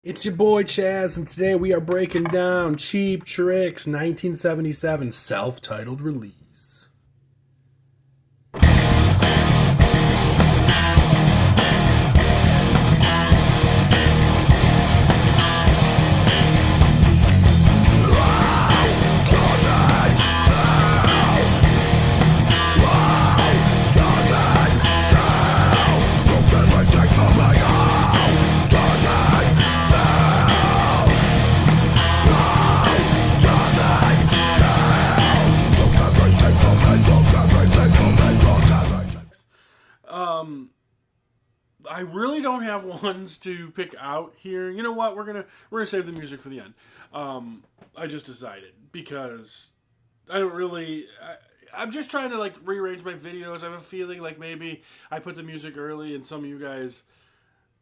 It's your boy Chazz, and today we are breaking down Cheap Trick's 1977 self titled release. I really don't have ones to pick out here. You know what? We're gonna save the music for the end. I just decided because I don't really. I'm just trying to like rearrange my videos. I have a feeling like maybe I put the music early and some of you guys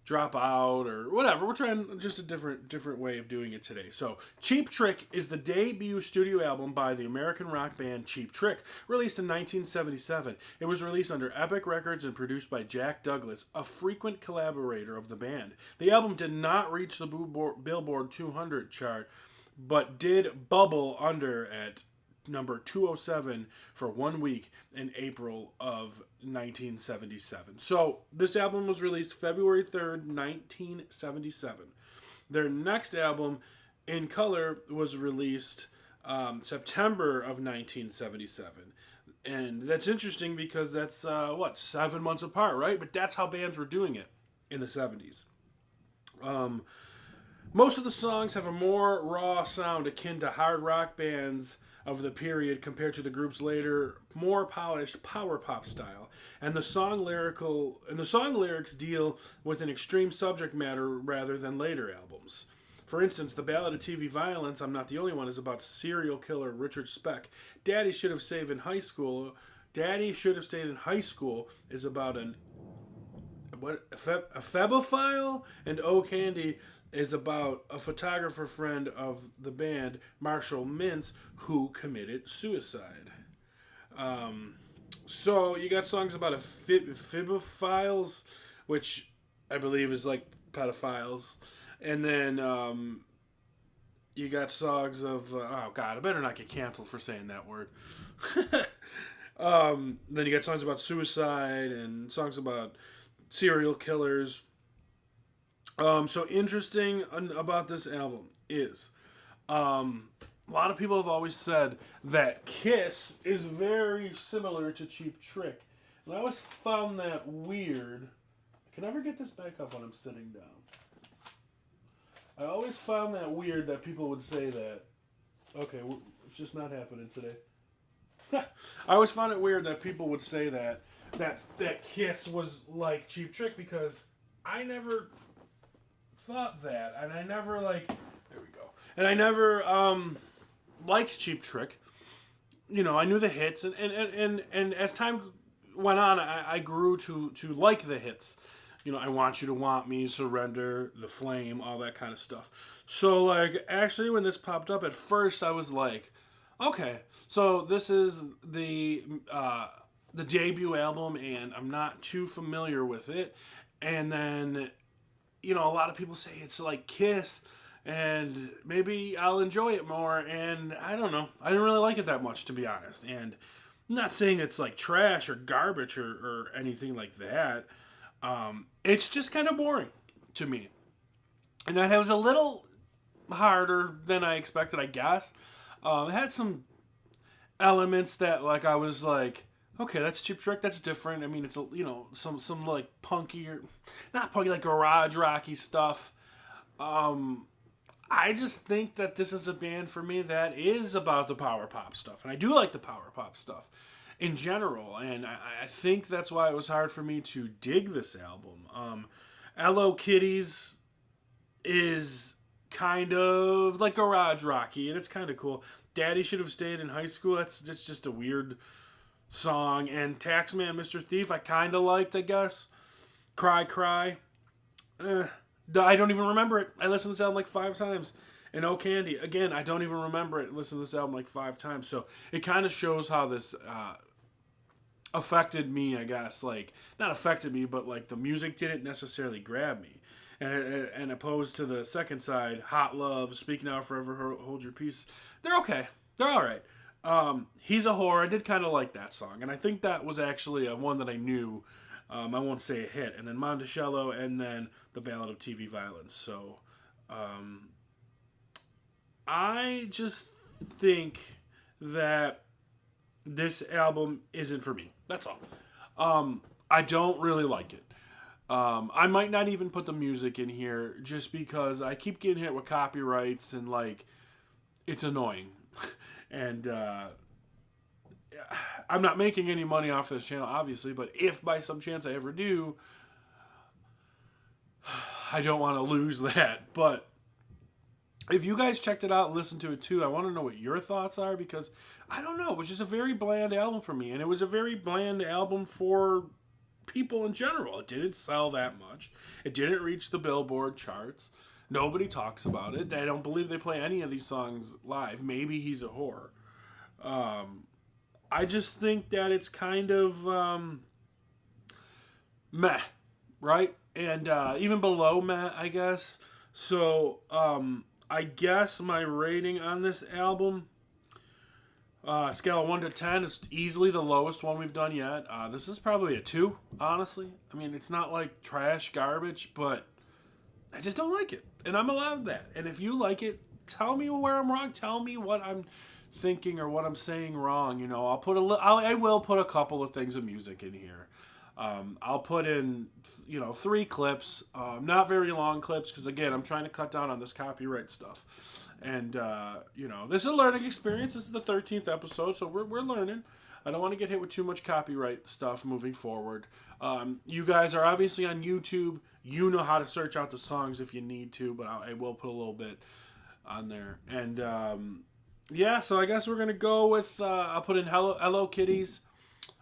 drop out or whatever. We're trying just a different way of doing it today. So, Cheap Trick is the debut studio album by the American rock band Cheap Trick, released in 1977. It was released under Epic Records and produced by Jack Douglas, a frequent collaborator of the band. The album did not reach the Billboard 200 chart, but did bubble under at number 207 for 1 week in April of 1977. So this album was released February 3rd, 1977. Their next album, In Color, was released September of 1977. And that's interesting because that's, 7 months apart, right? But that's how bands were doing it in the 70s. Most of the songs have a more raw sound akin to hard rock bands of the period compared to the group's later, more polished power pop style. And the song lyrics deal with an extreme subject matter rather than later albums. For instance, the ballad of TV Violence, I'm Not the Only One, is about serial killer Richard Speck. Daddy Should Have Stayed in High School is about a febophile, and Oh Candy is about a photographer friend of the band, Marshall Mintz, who committed suicide. So you got songs about fibophiles, which I believe is like pedophiles, and then you got songs of oh god, I better not get canceled for saying that word. Then you got songs about suicide and songs about serial killers. So interesting about this album is a lot of people have always said that Kiss is very similar to Cheap Trick. And I always found that weird. I can never get this back up when I'm sitting down. I always found that weird that people would say that. Okay, it's just not happening today. I always found it weird that people would say that Kiss was like Cheap Trick because I never thought that, and I never there we go, and I never liked Cheap Trick. You know, I knew the hits, and as time went on, I grew to like the hits. You know, I Want You to Want Me, Surrender, The Flame, all that kind of stuff. So like, actually, when this popped up, at first I was like, okay, so this is the debut album, and I'm not too familiar with it, and then you know, a lot of people say it's like Kiss, and maybe I'll enjoy it more. And I don't know. I didn't really like it that much, to be honest. And I'm not saying it's like trash or garbage or anything like that. It's just kind of boring to me. And that was a little harder than I expected, I guess. It had some elements that, like, I was like, okay, that's Cheap Trick. That's different. I mean, it's some like punky or not punky, like garage rocky stuff. I just think that this is a band for me that is about the power pop stuff, and I do like the power pop stuff in general. And I think that's why it was hard for me to dig this album. Hello Kitties is kind of like garage rocky, and it's kind of cool. Daddy Should Have Stayed in High School. That's just a weird song. And Taxman Mr. Thief I kind of liked, I guess. Cry Cry, I don't even remember it. I listened to this album like 5 times. And Oh Candy, again, I don't even remember it. I listened to this album like 5 times. So it kind of shows how this affected me, I guess. Like, not affected me, but like the music didn't necessarily grab me. and opposed to the second side, Hot Love, Speak Now, Forever Hold Your Peace. They're okay. They're all right. He's a Whore. I did kind of like that song, and I think that was actually one that I knew. I won't say a hit, and then Monticello, and then the Ballad of TV Violence. So, I just think that this album isn't for me. That's all. I don't really like it. I might not even put the music in here just because I keep getting hit with copyrights and like it's annoying. And I'm not making any money off this channel, obviously, but if by some chance I ever do, I don't want to lose that. But if you guys checked it out and listened to it too, I want to know what your thoughts are because I don't know. It was just a very bland album for me, and it was a very bland album for people in general. It didn't sell that much. It didn't reach the Billboard charts. Nobody talks about it. I don't believe they play any of these songs live. Maybe He's a Whore. I just think that it's kind of meh, right? And even below meh, I guess. So I guess my rating on this album, scale of 1 to 10, is easily the lowest one we've done yet. This is probably a 2, honestly. I mean, it's not like trash garbage, but I just don't like it. And I'm allowed that. And if you like it, tell me where I'm wrong. Tell me what I'm thinking or what I'm saying wrong. You know, I will put a couple of things of music in here. I'll put in, 3 clips, not very long clips, because again, I'm trying to cut down on this copyright stuff. And, this is a learning experience. This is the 13th episode, so we're learning. I don't want to get hit with too much copyright stuff moving forward. You guys are obviously on YouTube. You know how to search out the songs if you need to, but I will put a little bit on there. And, so I guess we're going to go with, I'll put in Hello Kitties.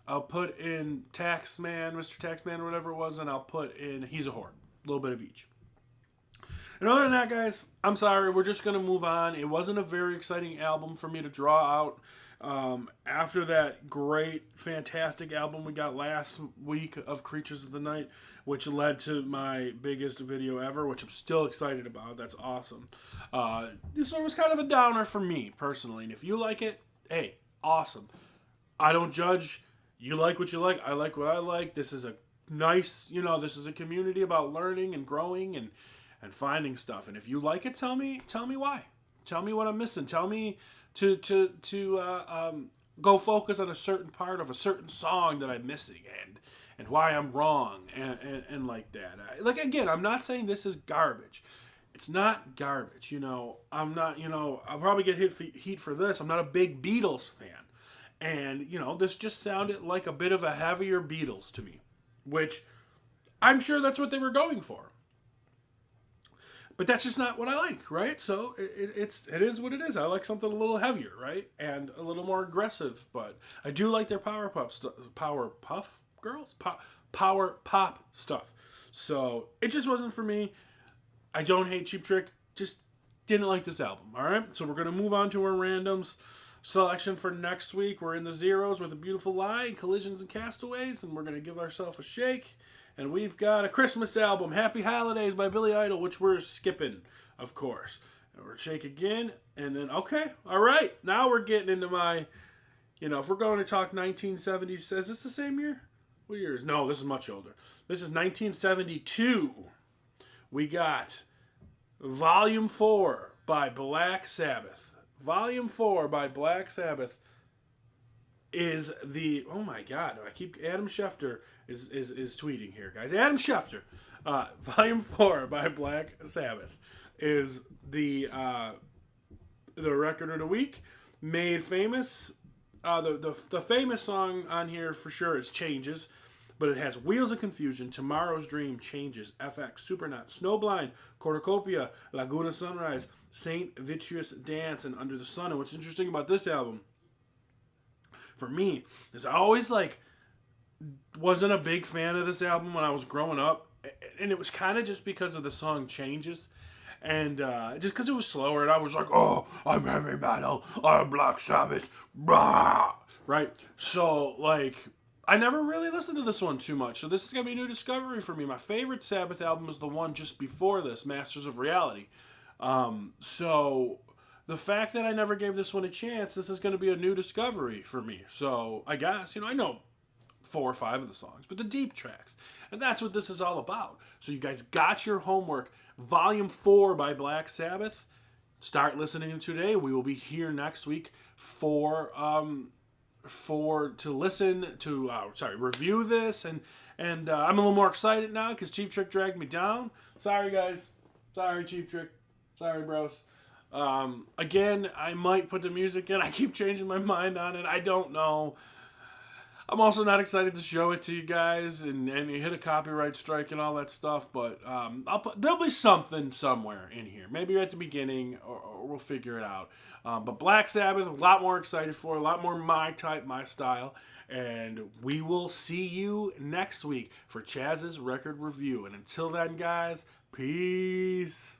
I'll put in Taxman, Mr. Taxman, whatever it was, and I'll put in He's a Whore. A little bit of each. And other than that, guys, I'm sorry. We're just going to move on. It wasn't a very exciting album for me to draw out. After that great, fantastic album we got last week of Creatures of the Night, which led to my biggest video ever, which I'm still excited about. That's awesome. This one was kind of a downer for me, personally. And if you like it, hey, awesome. I don't judge. You like what you like. I like what I like. This is a nice, this is a community about learning and growing and finding stuff. And if you like it, tell me why. Tell me what I'm missing. Tell me to go focus on a certain part of a certain song that I'm missing and why I'm wrong and like that. Again, I'm not saying this is garbage. It's not garbage. I'm not, I'll probably get heat for this. I'm not a big Beatles fan. And, this just sounded like a bit of a heavier Beatles to me, which I'm sure that's what they were going for. But that's just not what I like, right? So it is what it is. I like something a little heavier, right? And a little more aggressive. But I do like their power pop stuff. So it just wasn't for me. I don't hate Cheap Trick. Just didn't like this album, all right? So we're going to move on to our randoms selection for next week. We're in the zeros with A Beautiful Lie, Collisions and Castaways, and we're going to give ourselves a shake. And we've got a Christmas album, Happy Holidays by Billy Idol, which we're skipping, of course. And we're shake again, and then, okay, all right. Now we're getting into my, if we're going to talk 1970s, is this the same year? What year is? No, this is much older. This is 1972. We got Volume 4 by Black Sabbath. Volume 4 by Black Sabbath is the, oh my God, Adam Schefter is tweeting here, guys. Adam Schefter, Volume 4 by Black Sabbath is the record of the week, made famous. The famous song on here for sure is Changes, but it has Wheels of Confusion, Tomorrow's Dream, Changes, FX, Supernaut, Snowblind, Cornucopia, Laguna Sunrise, Saint Vitreous Dance, and Under the Sun. And what's interesting about this album, for me, is I always wasn't a big fan of this album when I was growing up, and it was kind of just because of the song Changes, and just because it was slower, and I was like, oh, I'm heavy metal, I'm Black Sabbath, blah, right? So I never really listened to this one too much, so this is going to be a new discovery for me. My favorite Sabbath album was the one just before this, Masters of Reality. So the fact that I never gave this one a chance, this is going to be a new discovery for me. So I guess, I know 4 or 5 of the songs, but the deep tracks. And that's what this is all about. So you guys got your homework. Volume 4 by Black Sabbath. Start listening today. We will be here next week for review this, and I'm a little more excited now because Cheap Trick dragged me down. Sorry guys, sorry Cheap Trick, sorry bros. Again, I might put the music in. I keep changing my mind on it. I don't know. I'm also not excited to show it to you guys and you hit a copyright strike and all that stuff, but there'll be something somewhere in here. Maybe at the beginning, or we'll figure it out. But Black Sabbath, a lot more excited for, a lot more my type, my style. And we will see you next week for Chazz's record review. And until then, guys, peace.